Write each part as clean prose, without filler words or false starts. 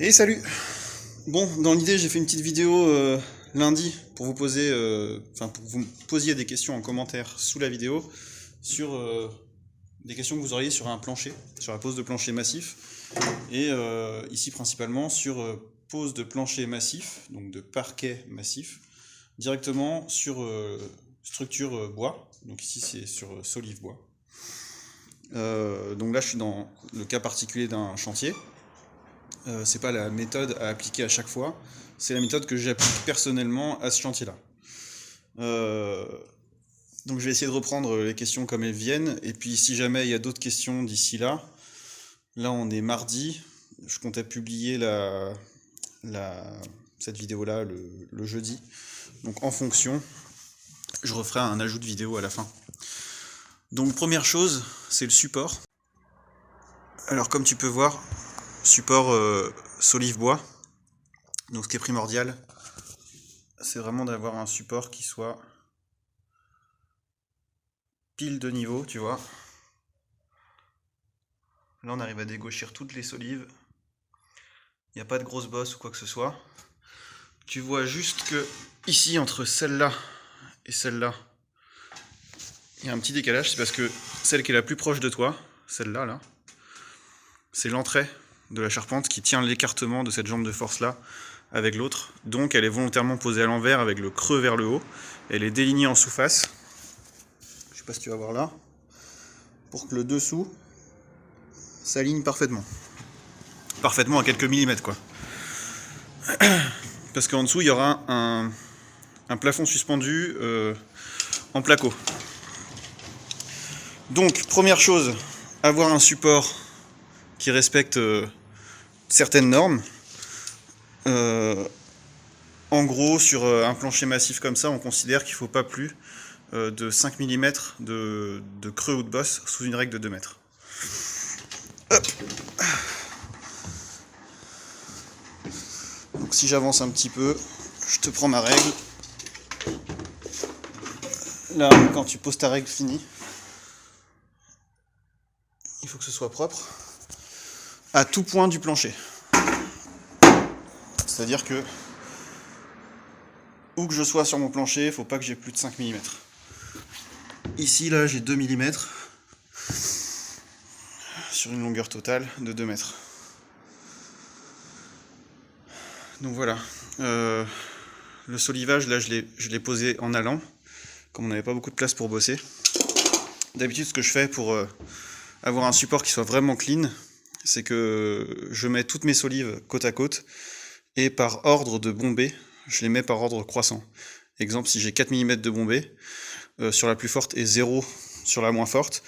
Et salut! Bon, dans l'idée, j'ai fait une petite vidéo lundi pour vous poser, pour que vous me posiez des questions en commentaire sous la vidéo sur des questions que vous auriez sur un plancher, sur la pose de plancher massif, et ici principalement sur pose de plancher massif, donc de parquet massif, directement sur structure bois. Donc ici c'est sur solive bois. Donc là, je suis dans le cas particulier d'un chantier. C'est pas la méthode à appliquer à chaque fois, c'est la méthode que j'applique personnellement à ce chantier-là. Euh, donc je vais essayer de reprendre les questions comme elles viennent, et puis si jamais il y a d'autres questions d'ici là, là on est mardi, je comptais publier la, cette vidéo-là le jeudi, donc en fonction, je referai un ajout de vidéo à la fin. Donc première chose, c'est le support. Alors comme tu peux voir, support solive bois. Donc ce qui est primordial, c'est vraiment d'avoir un support qui soit pile de niveau, tu vois. Là on arrive à dégauchir toutes les solives. Il n'y a pas de grosse bosse ou quoi que ce soit. Tu vois juste que ici, entre celle-là et celle-là, il y a un petit décalage. C'est parce que celle qui est la plus proche de toi, celle-là, là, c'est l'entrée de la charpente qui tient l'écartement de cette jambe de force-là avec l'autre. Donc elle est volontairement posée à l'envers avec le creux vers le haut. Elle est délignée en sous-face. Je sais pas si tu vas voir là. Pour que le dessous s'aligne parfaitement. Parfaitement à quelques millimètres, quoi. Parce qu'en dessous, il y aura un plafond suspendu en placo. Donc, première chose, avoir un support qui respecte certaines normes. En gros, sur un plancher massif comme ça, on considère qu'il ne faut pas plus de 5 mm de creux ou de bosse sous une règle de 2 mètres. Hop. Donc si j'avance un petit peu, je te prends ma règle. Là, quand tu poses ta règle finie, il faut que ce soit propre à tout point du plancher. C'est-à-dire que où que je sois sur mon plancher, il ne faut pas que j'ai plus de 5 mm. Ici, là, j'ai 2 mm sur une longueur totale de 2 mètres. Donc voilà. Le solivage, là, je l'ai posé en allant, comme on n'avait pas beaucoup de place pour bosser. D'habitude, ce que je fais pour avoir un support qui soit vraiment clean, c'est que je mets toutes mes solives côte à côte, et par ordre de bombée, je les mets par ordre croissant. Exemple, si j'ai 4 mm de bombée sur la plus forte et 0 sur la moins forte,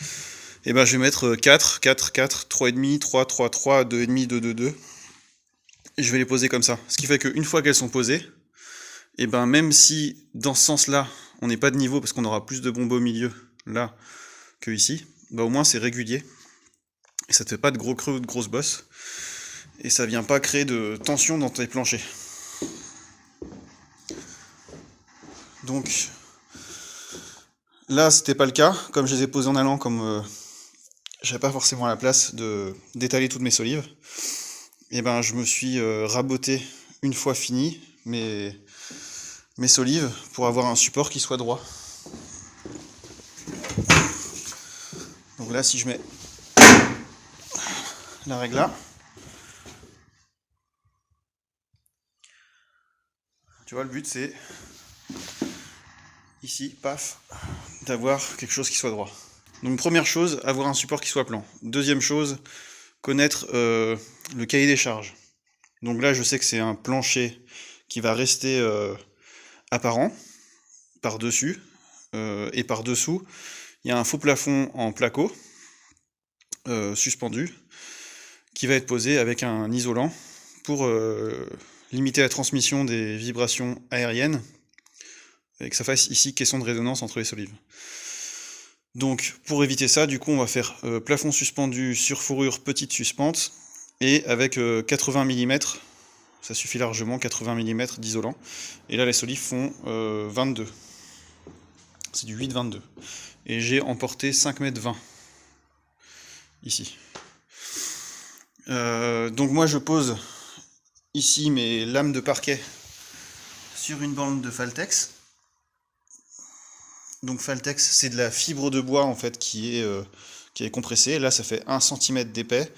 et ben je vais mettre 4, 4, 4, 3,5, 3, 3, 3, 2,5, 2, 2, 2. Et je vais les poser comme ça. Ce qui fait qu'une fois qu'elles sont posées, et ben même si dans ce sens-là, on n'est pas de niveau parce qu'on aura plus de bombes au milieu là que ici, ben au moins c'est régulier. Et ça te fait pas de gros creux ou de grosses bosses. Et ça vient pas créer de tension dans tes planchers. Donc là, c'était pas le cas. Comme je les ai posés en allant, comme j'avais pas forcément la place d'étaler toutes mes solives, et ben je me suis raboté une fois fini mes solives pour avoir un support qui soit droit. Donc là, si je mets la règle là, tu vois, le but c'est ici, paf, d'avoir quelque chose qui soit droit. Donc première chose, avoir un support qui soit plan. Deuxième chose, connaître le cahier des charges. Donc là, je sais que c'est un plancher qui va rester apparent par-dessus, et par-dessous, il y a un faux plafond en placo suspendu qui va être posé avec un isolant pour limiter la transmission des vibrations aériennes et que ça fasse ici caisson de résonance entre les solives. Donc pour éviter ça, du coup on va faire plafond suspendu sur fourrure petite suspente et avec 80 mm, ça suffit largement, 80 mm d'isolant. Et là les solives font 22. C'est du 8-22. Et j'ai emporté 5,20 m ici. Donc moi je pose ici mes lames de parquet sur une bande de Faltex. Donc Faltex, c'est de la fibre de bois en fait qui est compressée. Là, ça fait 1 cm d'épais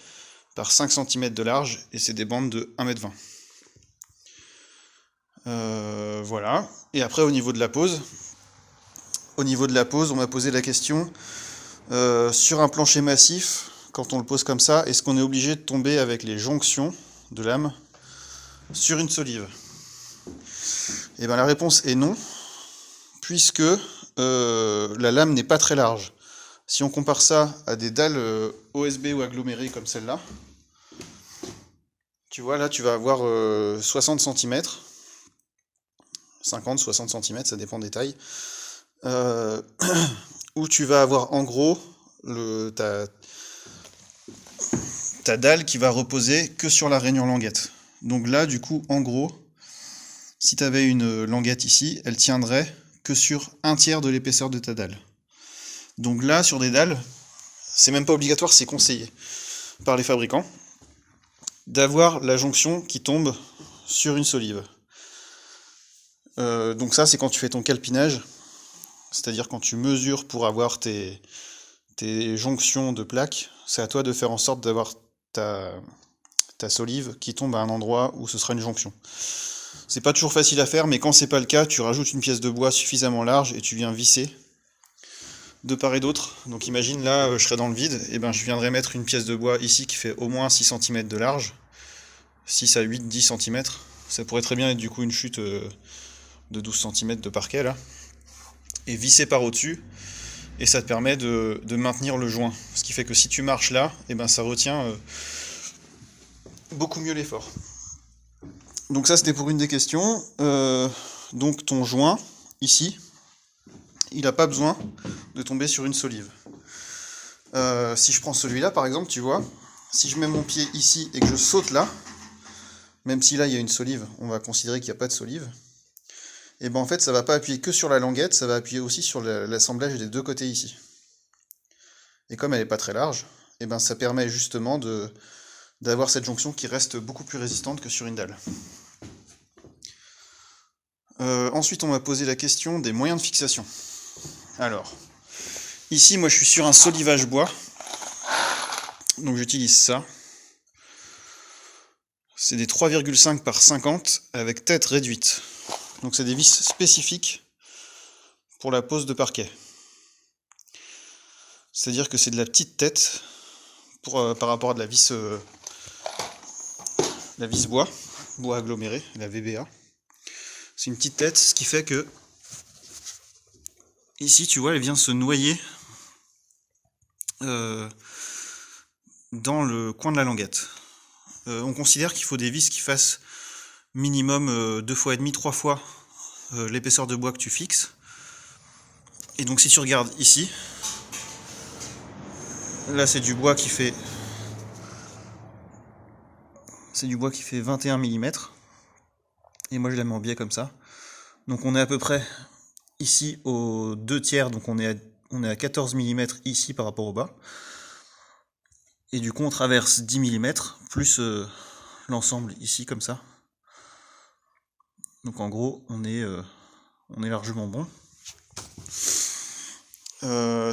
par 5 cm de large et c'est des bandes de 1,20 m. Voilà. Et après, au niveau de la pose, on m'a posé la question sur un plancher massif, quand on le pose comme ça, est-ce qu'on est obligé de tomber avec les jonctions de lames sur une solive? Et bien la réponse est non, puisque la lame n'est pas très large. Si on compare ça à des dalles OSB ou agglomérées comme celle-là, tu vois là tu vas avoir 60 cm, 50-60 cm, ça dépend des tailles, où tu vas avoir en gros ta dalle qui va reposer que sur la rainure languette. Donc là, du coup, en gros, si tu avais une languette ici, elle tiendrait que sur 1/3 de l'épaisseur de ta dalle. Donc là, sur des dalles, c'est même pas obligatoire, c'est conseillé par les fabricants d'avoir la jonction qui tombe sur une solive. Donc ça, c'est quand tu fais ton calpinage, c'est-à-dire quand tu mesures pour avoir tes jonctions de plaques, c'est à toi de faire en sorte d'avoir ta solive qui tombe à un endroit où ce sera une jonction. C'est pas toujours facile à faire, mais quand c'est pas le cas, tu rajoutes une pièce de bois suffisamment large et tu viens visser de part et d'autre. Donc imagine là, je serais dans le vide, et ben je viendrais mettre une pièce de bois ici qui fait au moins 6 cm de large, 6 à 8-10 cm. Ça pourrait très bien être du coup une chute de 12 cm de parquet là, et visser par au-dessus. Et ça te permet de maintenir le joint. Ce qui fait que si tu marches là, et ben ça retient beaucoup mieux l'effort. Donc ça c'était pour une des questions. Donc ton joint, ici, il n'a pas besoin de tomber sur une solive. Si je prends celui-là par exemple, tu vois, si je mets mon pied ici et que je saute là, même si là il y a une solive, on va considérer qu'il n'y a pas de solive, et ben en fait ça va pas appuyer que sur la languette, ça va appuyer aussi sur l'assemblage des deux côtés ici. Et comme elle n'est pas très large, et ben ça permet justement d'avoir cette jonction qui reste beaucoup plus résistante que sur une dalle. Ensuite on m'a posé la question des moyens de fixation. Alors, ici moi je suis sur un solivage bois, donc j'utilise ça. C'est des 3,5 par 50 avec tête réduite. Donc c'est des vis spécifiques pour la pose de parquet. C'est-à-dire que c'est de la petite tête par rapport à de la vis bois aggloméré, la VBA. C'est une petite tête, ce qui fait que ici tu vois elle vient se noyer dans le coin de la languette. On considère qu'il faut des vis qui fassent minimum 2 fois et demi, 3 fois l'épaisseur de bois que tu fixes. Et donc si tu regardes ici, là c'est du bois qui fait 21 mm. Et moi je la mets en biais comme ça. Donc on est à peu près ici aux 2/3, donc on est à 14 mm ici par rapport au bas. Et du coup on traverse 10 mm plus l'ensemble ici comme ça. Donc en gros on est largement bon.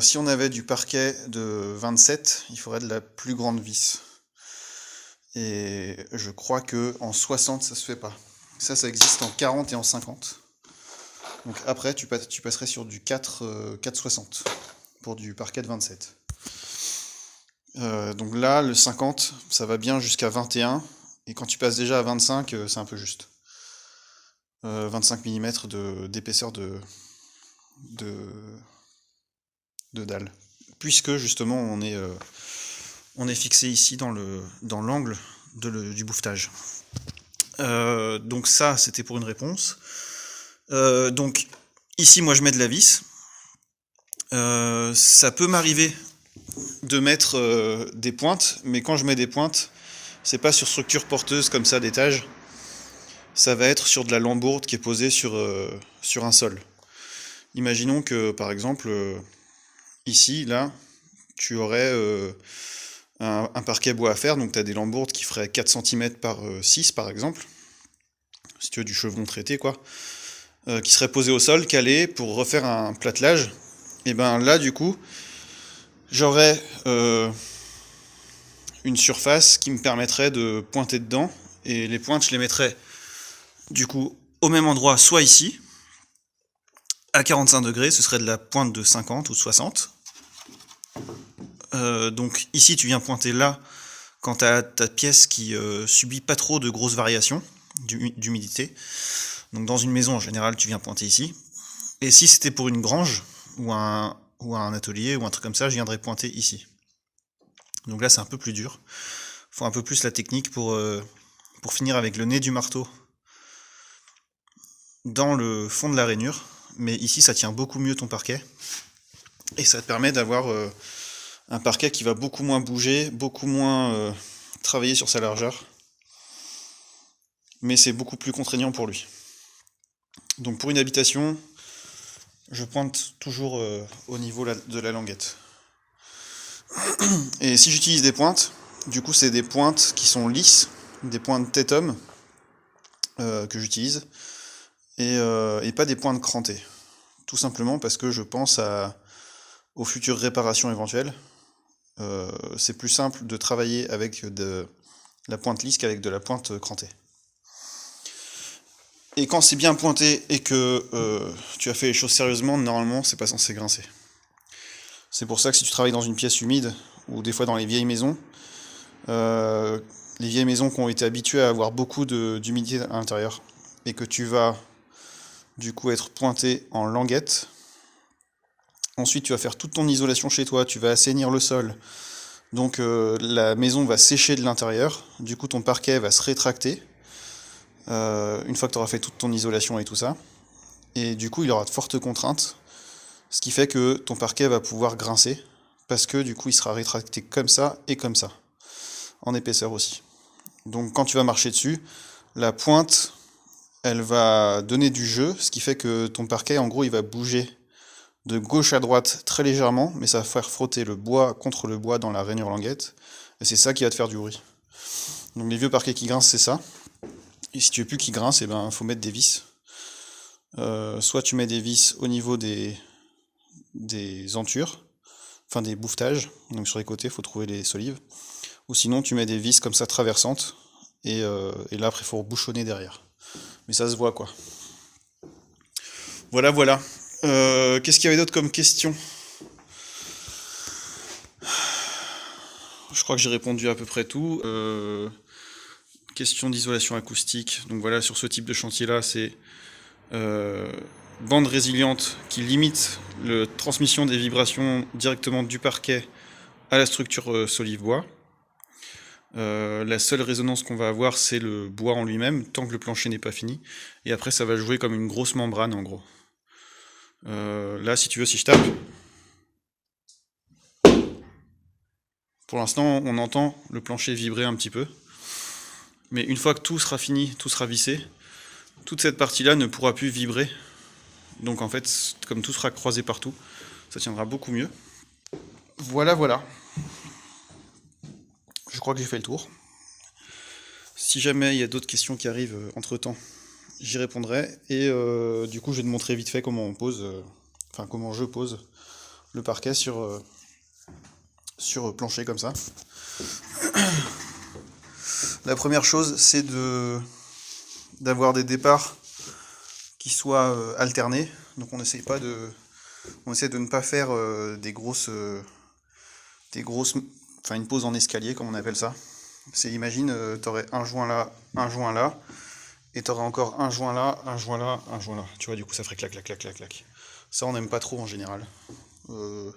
Si on avait du parquet de 27, il faudrait de la plus grande vis. Et je crois que en 60 ça se fait pas. Ça existe en 40 et en 50. Donc après tu passerais sur du 4,60 pour du parquet de 27. Donc là le 50 ça va bien jusqu'à 21, et quand tu passes déjà à 25 c'est un peu juste. 25 mm d'épaisseur de dalle. Puisque justement on est fixé ici dans l'angle du bouffetage. Donc ça c'était pour une réponse. Donc ici moi je mets de la vis. Ça peut m'arriver de mettre des pointes, mais quand je mets des pointes, c'est pas sur structure porteuse comme ça d'étage, ça va être sur de la lambourde qui est posée sur un sol. Imaginons que par exemple ici, là, tu aurais un parquet bois à faire, donc tu as des lambourdes qui feraient 4 cm par 6 par exemple. si tu veux, du chevron traité, quoi, qui serait posé au sol, calé, pour refaire un platelage. Et ben là, du coup, j'aurais une surface qui me permettrait de pointer dedans, et les pointes, je les mettrais, du coup, au même endroit, soit ici, à 45 degrés, ce serait de la pointe de 50 ou de 60. Donc ici, tu viens pointer là, quand tu as ta pièce qui subit pas trop de grosses variations d'humidité. Donc dans une maison, en général, tu viens pointer ici. Et si c'était pour une grange, ou un atelier, ou un truc comme ça, je viendrais pointer ici. Donc là, c'est un peu plus dur. Il faut un peu plus la technique pour finir avec le nez du marteau dans le fond de la rainure. Mais ici, ça tient beaucoup mieux ton parquet. Et ça te permet d'avoir un parquet qui va beaucoup moins bouger, beaucoup moins travailler sur sa largeur. Mais c'est beaucoup plus contraignant pour lui. Donc pour une habitation, je pointe toujours au niveau de la languette. Et si j'utilise des pointes, du coup c'est des pointes qui sont lisses, des pointes Tetum que j'utilise, et pas des pointes crantées. Tout simplement parce que je pense aux futures réparations éventuelles. C'est plus simple de travailler avec de la pointe lisse qu'avec de la pointe crantée. Et quand c'est bien pointé et que tu as fait les choses sérieusement, normalement c'est pas censé grincer. C'est pour ça que si tu travailles dans une pièce humide, ou des fois dans les vieilles maisons, les vieilles maisons qui ont été habituées à avoir beaucoup d'humidité à l'intérieur, et que tu vas du coup être pointé en languette. Ensuite tu vas faire toute ton isolation chez toi, tu vas assainir le sol, donc la maison va sécher de l'intérieur, du coup ton parquet va se rétracter, une fois que tu auras fait toute ton isolation et tout ça, et du coup il aura de fortes contraintes, ce qui fait que ton parquet va pouvoir grincer, parce que du coup il sera rétracté comme ça et comme ça, en épaisseur aussi. Donc quand tu vas marcher dessus, la pointe, elle va donner du jeu, ce qui fait que ton parquet, en gros, il va bouger de gauche à droite très légèrement, mais ça va faire frotter le bois contre le bois dans la rainure languette, et c'est ça qui va te faire du bruit. Donc les vieux parquets qui grincent, c'est ça. Et si tu veux plus qu'ils grincent, il faut mettre des vis. Soit tu mets des vis au niveau des entures, enfin des bouffetages, donc sur les côtés, il faut trouver les solives. Ou sinon tu mets des vis comme ça traversantes, et là après il faut rebouchonner derrière. Mais ça se voit quoi. Voilà, voilà. Qu'est-ce qu'il y avait d'autre comme question ? Je crois que j'ai répondu à peu près tout. Question d'isolation acoustique. Donc voilà, sur ce type de chantier-là, c'est bande résiliente qui limite la transmission des vibrations directement du parquet à la structure solive bois. La seule résonance qu'on va avoir, c'est le bois en lui-même, tant que le plancher n'est pas fini. Et après, ça va jouer comme une grosse membrane, en gros. Là, si tu veux, si je tape... Pour l'instant, on entend le plancher vibrer un petit peu. Mais une fois que tout sera fini, tout sera vissé, toute cette partie-là ne pourra plus vibrer. Donc en fait, comme tout sera croisé partout, ça tiendra beaucoup mieux. Voilà, voilà. Je crois que j'ai fait le tour. Si jamais il y a d'autres questions qui arrivent entre-temps, j'y répondrai. Et du coup, je vais te montrer vite fait comment on pose, comment je pose le parquet sur plancher comme ça. La première chose, c'est d'avoir des départs qui soient alternés. Donc on essaie de ne pas faire une pose en escalier comme on appelle ça. C'est, imagine, t'aurais un joint là, et t'aurais encore un joint là, un joint là, un joint là. Tu vois, du coup ça ferait clac, clac, clac, clac, clac. Ça on n'aime pas trop en général. Que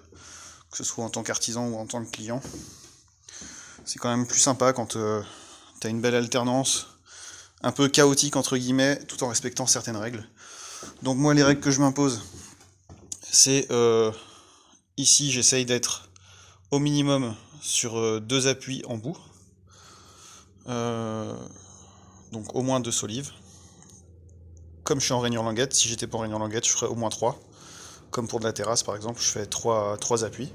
ce soit en tant qu'artisan ou en tant que client. C'est quand même plus sympa quand t'as une belle alternance, un peu chaotique entre guillemets, tout en respectant certaines règles. Donc moi les règles que je m'impose, c'est ici j'essaye d'être au minimum sur 2 appuis en bout. Donc au moins 2 solives. Comme je suis en rainure languette, si j'étais pas en rainure languette, je ferais au moins 3. Comme pour de la terrasse par exemple, je fais 3 appuis.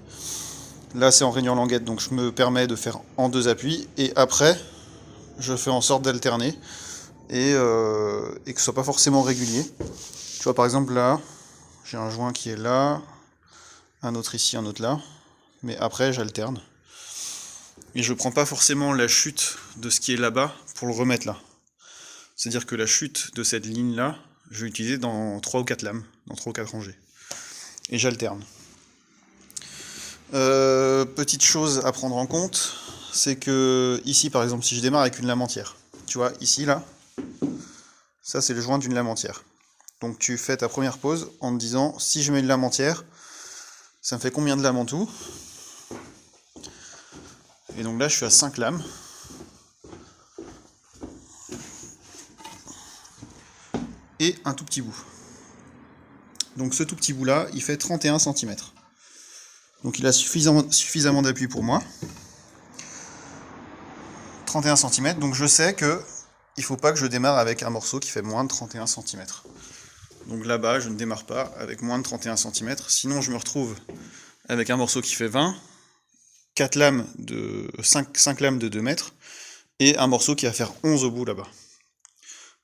Là c'est en rainure languette, donc je me permets de faire en 2 appuis, et après je fais en sorte d'alterner et que ce soit pas forcément régulier. Tu vois, par exemple là, j'ai un joint qui est là, un autre ici, un autre là, mais après j'alterne. Et je prends pas forcément la chute de ce qui est là-bas pour le remettre là. C'est-à-dire que la chute de cette ligne-là, je vais l'utiliser dans 3 ou 4 lames, dans 3 ou 4 rangées. Et j'alterne. Petite chose à prendre en compte, c'est que ici par exemple, si je démarre avec une lame entière, tu vois, ici là, ça c'est le joint d'une lame entière. Donc tu fais ta première pause en te disant, si je mets une lame entière, ça me fait combien de lames en tout? Et donc là je suis à 5 lames. Et un tout petit bout. Donc ce tout petit bout là, il fait 31 cm. Donc il a suffisamment d'appui pour moi. 31 cm, donc je sais que il ne faut pas que je démarre avec un morceau qui fait moins de 31 cm. Donc là-bas, je ne démarre pas avec moins de 31 cm, sinon je me retrouve avec un morceau qui fait 20, 4 lames de 5 lames de 2 mètres, et un morceau qui va faire 11 au bout là-bas.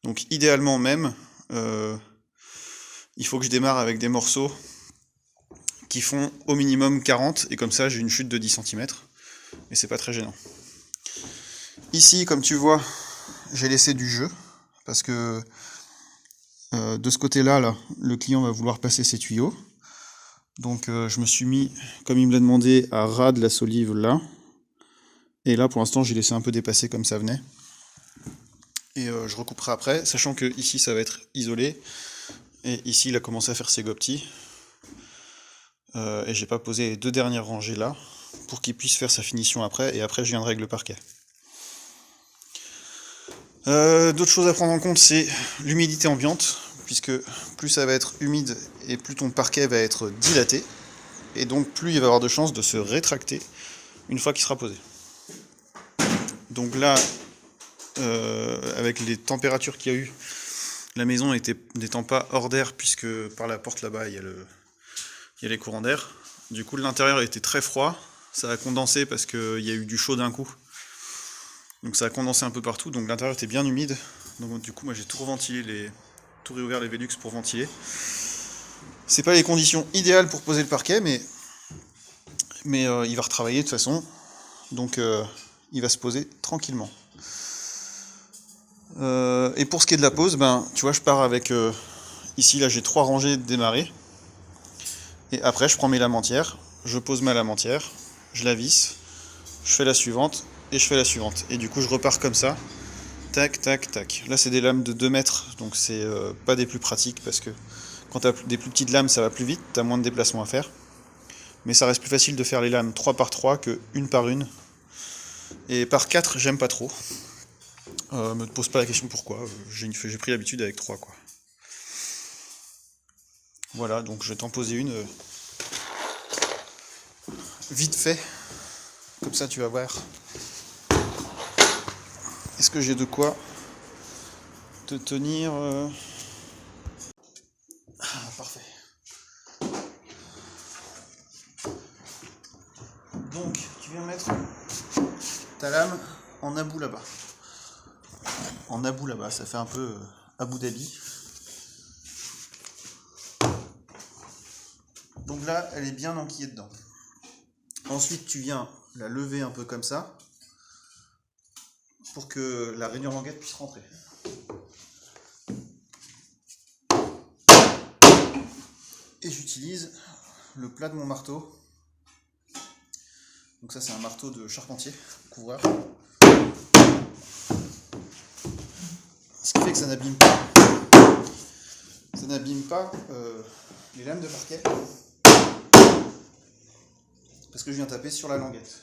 Donc idéalement même, il faut que je démarre avec des morceaux qui font au minimum 40, et comme ça j'ai une chute de 10 cm, et c'est pas très gênant. Ici, comme tu vois, j'ai laissé du jeu, parce que de ce côté-là, là, le client va vouloir passer ses tuyaux. Donc je me suis mis, comme il me l'a demandé, à ras de la solive là. Et là, pour l'instant, j'ai laissé un peu dépasser comme ça venait. Et je recouperai après, sachant que ici, ça va être isolé. Et ici, il a commencé à faire ses goptis. Et j'ai pas posé les 2 dernières rangées là, pour qu'il puisse faire sa finition après. Et après, je viendrai avec le parquet. D'autres choses à prendre en compte, c'est l'humidité ambiante, puisque plus ça va être humide et plus ton parquet va être dilaté, et donc plus il va avoir de chances de se rétracter une fois qu'il sera posé. Donc là, avec les températures qu'il y a eu, la maison n'étant pas hors d'air, puisque par la porte là-bas il y a les courants d'air. Du coup l'intérieur était très froid, ça a condensé parce qu'il y a eu du chaud d'un coup. Donc ça a condensé un peu partout, donc l'intérieur était bien humide. Donc du coup moi j'ai tout reventilé, tout réouvert les Velux pour ventiler. C'est pas les conditions idéales pour poser le parquet, mais il va retravailler de toute façon. Donc il va se poser tranquillement. Et pour ce qui est de la pose, ben tu vois je pars avec ici là j'ai 3 rangées de démarrer. Et après je prends mes lames entières, je pose ma lame entière, je la visse, je fais la suivante. Et je fais la suivante. Et du coup je repars comme ça. Tac, tac, tac. Là c'est des lames de 2 mètres, donc c'est pas des plus pratiques, parce que quand tu as des plus petites lames ça va plus vite, tu as moins de déplacements à faire. Mais ça reste plus facile de faire les lames 3 par 3 que 1 par 1. Et par 4 j'aime pas trop. Me pose pas la question pourquoi, j'ai pris l'habitude avec 3 quoi. Voilà, donc je vais t'en poser une vite fait. Comme ça tu vas voir. Est-ce que j'ai de quoi te tenir parfait. Donc, tu viens mettre ta lame en about là-bas. En about là-bas, ça fait un peu Abu Dhabi. Donc là, elle est bien enquillée dedans. Ensuite, tu viens la lever un peu comme ça, pour que la rainure languette puisse rentrer. Et j'utilise le plat de mon marteau. Donc ça c'est un marteau de charpentier, couvreur. Ce qui fait que ça n'abîme pas. Ça n'abîme pas les lames de parquet. Parce que je viens taper sur la languette.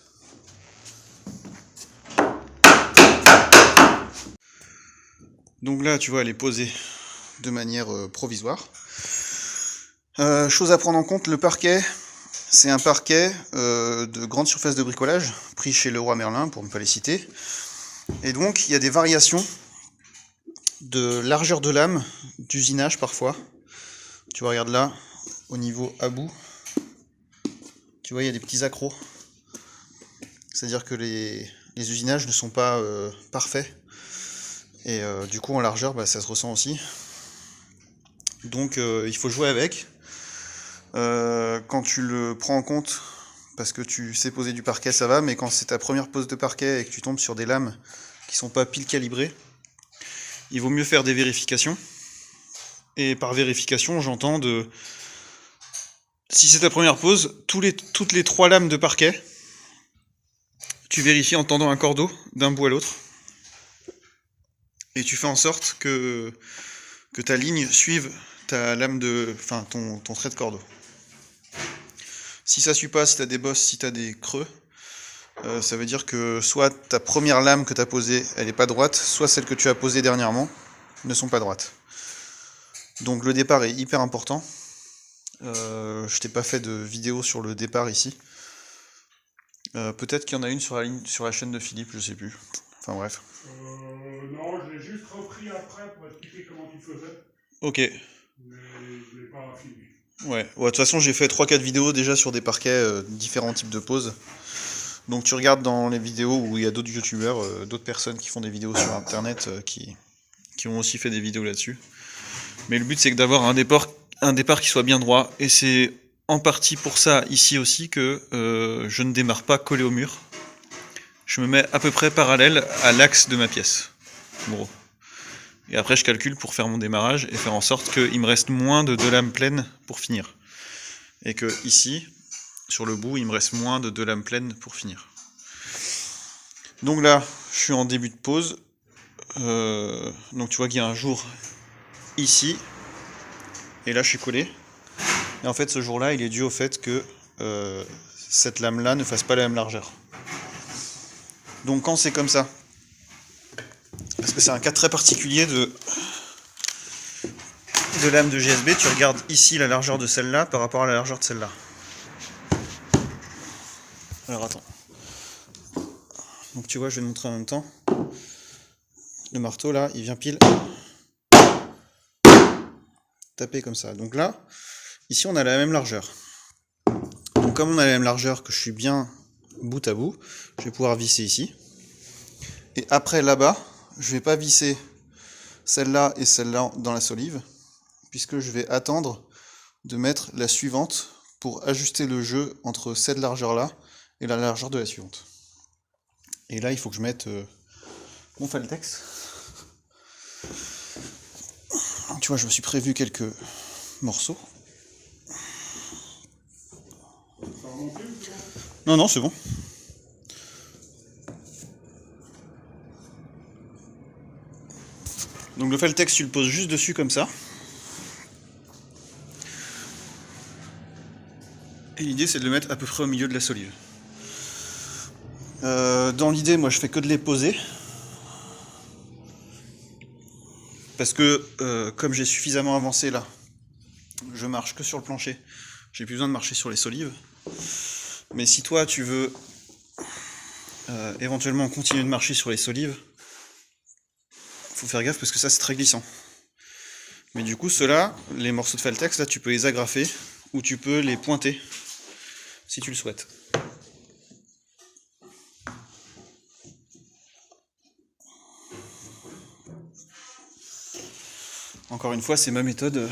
Donc là, tu vois, elle est posée de manière provisoire. Chose à prendre en compte, le parquet, c'est un parquet de grande surface de bricolage, pris chez Leroy Merlin, pour ne pas les citer. Et donc, il y a des variations de largeur de lame, d'usinage parfois. Tu vois, regarde là, au niveau about. Tu vois, il y a des petits accros. C'est-à-dire que les usinages ne sont pas parfaits. Et du coup en largeur ça se ressent aussi. Donc il faut jouer avec. Quand tu le prends en compte, parce que tu sais poser du parquet, ça va, mais quand c'est ta première pose de parquet et que tu tombes sur des lames qui sont pas pile calibrées, il vaut mieux faire des vérifications. Et par vérification, j'entends de... Si c'est ta première pose, toutes les 3 lames de parquet, tu vérifies en tendant un cordeau d'un bout à l'autre. Et tu fais en sorte que ta ligne suive ta lame de... Enfin, ton trait de cordeau. Si ça suit pas, si tu as des bosses, si tu as des creux, ça veut dire que soit ta première lame que tu as posée, elle n'est pas droite, soit celle que tu as posée dernièrement ne sont pas droites. Donc le départ est hyper important. Je t'ai pas fait de vidéo sur le départ ici. Peut-être qu'il y en a une sur la chaîne de Philippe, je sais plus. Enfin bref. Non, je l'ai juste repris après pour expliquer comment tu faisais. Ok. Mais je l'ai pas filmé. Ouais, de toute façon j'ai fait 3-4 vidéos déjà sur des parquets, différents types de poses. Donc tu regardes dans les vidéos où il y a d'autres youtubeurs, d'autres personnes qui font des vidéos sur internet qui ont aussi fait des vidéos là-dessus. Mais le but c'est d'avoir un départ qui soit bien droit. Et c'est en partie pour ça ici aussi que je ne démarre pas collé au mur. Je me mets à peu près parallèle à l'axe de ma pièce. En gros. Et après je calcule pour faire mon démarrage et faire en sorte qu'il me reste moins de 2 lames pleines pour finir. Et que ici, sur le bout, il me reste moins de 2 lames pleines pour finir. Donc là, je suis en début de pause. Donc tu vois qu'il y a un jour ici. Et là je suis collé. Et en fait ce jour-là, il est dû au fait que cette lame-là ne fasse pas la même largeur. Donc quand c'est comme ça, parce que c'est un cas très particulier de lame de GSB, tu regardes ici la largeur de celle-là par rapport à la largeur de celle-là. Alors attends. Donc tu vois, je vais te montrer en même temps. Le marteau là, il vient pile taper comme ça. Donc là, ici on a la même largeur. Donc comme on a la même largeur, que je suis bien bout à bout, je vais pouvoir visser ici. Et après là-bas, je vais pas visser celle-là et celle-là dans la solive, puisque je vais attendre de mettre la suivante pour ajuster le jeu entre cette largeur-là et la largeur de la suivante. Et là, il faut que je mette mon Faltex. Tu vois, je me suis prévu quelques morceaux. Non, c'est bon. Donc le Faltex, tu le poses juste dessus comme ça. Et l'idée, c'est de le mettre à peu près au milieu de la solive. Dans l'idée, moi, je fais que de les poser. Parce que, comme j'ai suffisamment avancé là, je marche que sur le plancher. J'ai plus besoin de marcher sur les solives. Mais si toi, tu veux éventuellement continuer de marcher sur les solives, faut faire gaffe parce que ça, c'est très glissant. Mais du coup, ceux-là, les morceaux de Faltex, là, tu peux les agrafer ou tu peux les pointer si tu le souhaites. Encore une fois, c'est ma méthode,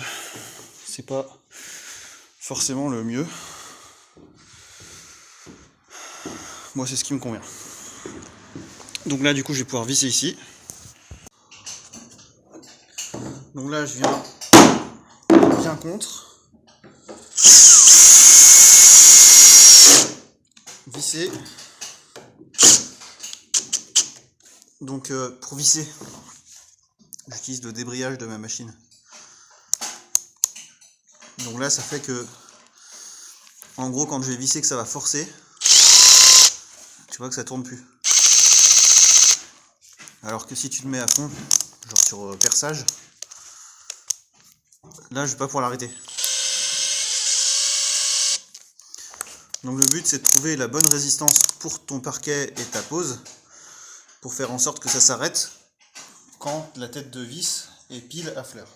c'est pas forcément le mieux. Moi, c'est ce qui me convient. Donc là, du coup, je vais pouvoir visser ici. Donc là, je viens bien contre. Visser. Donc pour visser, j'utilise le débrayage de ma machine. Donc là, ça fait que, en gros, quand je vais visser que ça va forcer, tu vois que ça tourne plus. Alors que si tu te mets à fond, genre sur perçage, là je vais pas pouvoir l'arrêter. Donc le but c'est de trouver la bonne résistance pour ton parquet et ta pose, pour faire en sorte que ça s'arrête quand la tête de vis est pile à fleur.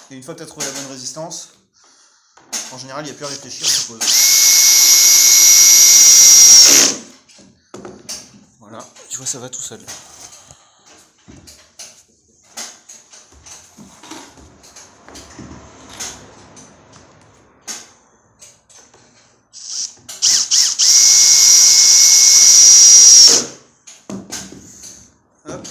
Et une fois que tu as trouvé la bonne résistance, en général il n'y a plus à réfléchir, tu poses. Voilà, tu vois. fois ça va tout seul. Hop.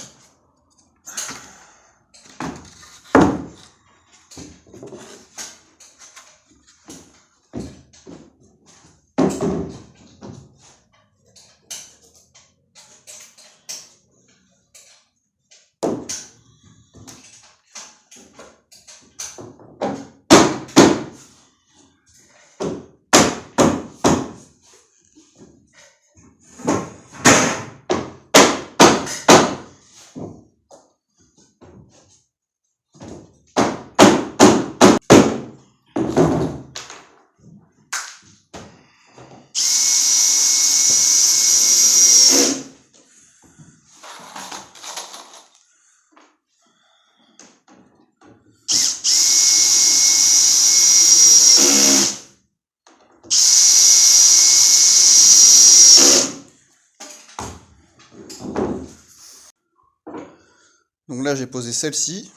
Donc là j'ai posé celle-ci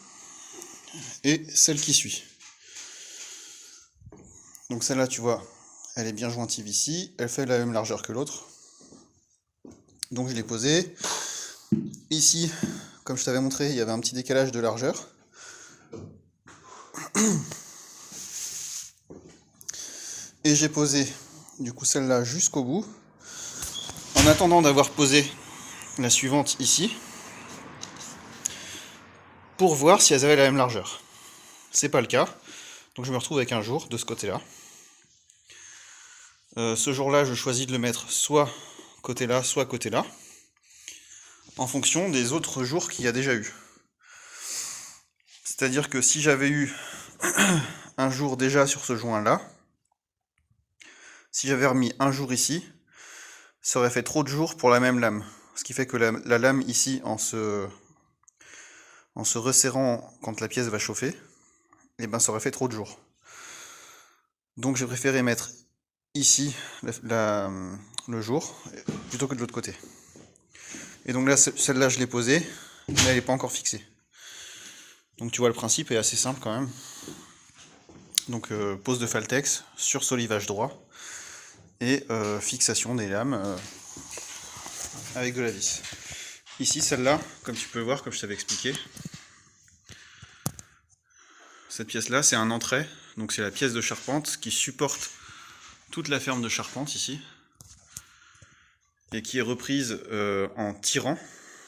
et celle qui suit. Donc celle-là tu vois, elle est bien jointive ici, elle fait la même largeur que l'autre. Donc je l'ai posée. Ici, comme je t'avais montré, il y avait un petit décalage de largeur. Et j'ai posé du coup celle-là jusqu'au bout. En attendant d'avoir posé la suivante ici, pour voir si elles avaient la même largeur. C'est pas le cas, donc je me retrouve avec un jour de ce côté-là. Ce jour-là, je choisis de le mettre soit côté là, soit côté là, en fonction des autres jours qu'il y a déjà eu. C'est-à-dire que si j'avais eu un jour déjà sur ce joint-là, si j'avais remis un jour ici, ça aurait fait trop de jours pour la même lame. Ce qui fait que la lame ici, en se resserrant quand la pièce va chauffer, et ben ça aurait fait trop de jours. Donc j'ai préféré mettre ici le jour plutôt que de l'autre côté. Et donc là, celle-là je l'ai posée, mais elle n'est pas encore fixée. Donc tu vois, le principe est assez simple quand même. Donc pose de Faltex sur solivage droit et fixation des lames avec de la vis. Ici, celle-là, comme tu peux voir, comme je t'avais expliqué, cette pièce-là, c'est un entrée, donc c'est la pièce de charpente qui supporte toute la ferme de charpente ici, et qui est reprise en tirant,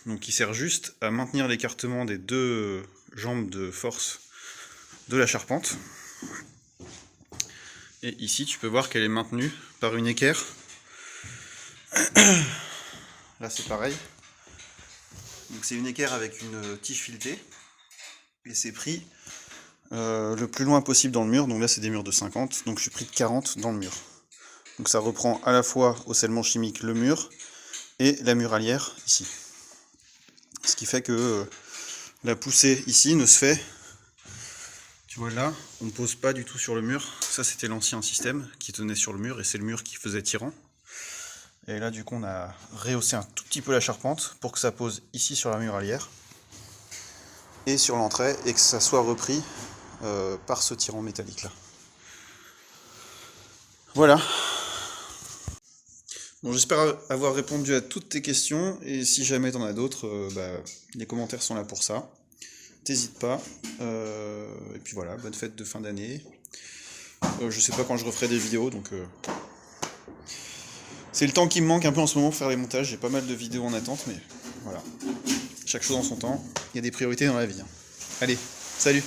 donc qui sert juste à maintenir l'écartement des deux jambes de force de la charpente. Et ici, tu peux voir qu'elle est maintenue par une équerre. Là, c'est pareil. Donc c'est une équerre avec une tige filetée, et c'est pris le plus loin possible dans le mur. Donc là c'est des murs de 50, donc je suis pris de 40 dans le mur. Donc ça reprend à la fois au scellement chimique le mur et la muralière ici. Ce qui fait que la poussée ici ne se fait, tu vois là, on ne pose pas du tout sur le mur. Ça c'était l'ancien système qui tenait sur le mur et c'est le mur qui faisait tirant. Et là du coup on a rehaussé un tout petit peu la charpente pour que ça pose ici sur la muralière et sur l'entrée et que ça soit repris par ce tirant métallique là. Voilà. Bon, j'espère avoir répondu à toutes tes questions et si jamais t'en as d'autres, les commentaires sont là pour ça. T'hésites pas. Et puis voilà, bonne fête de fin d'année. Je sais pas quand je referai des vidéos donc... C'est le temps qui me manque un peu en ce moment pour faire les montages, j'ai pas mal de vidéos en attente, mais voilà. Chaque chose en son temps, il y a des priorités dans la vie. Allez, salut!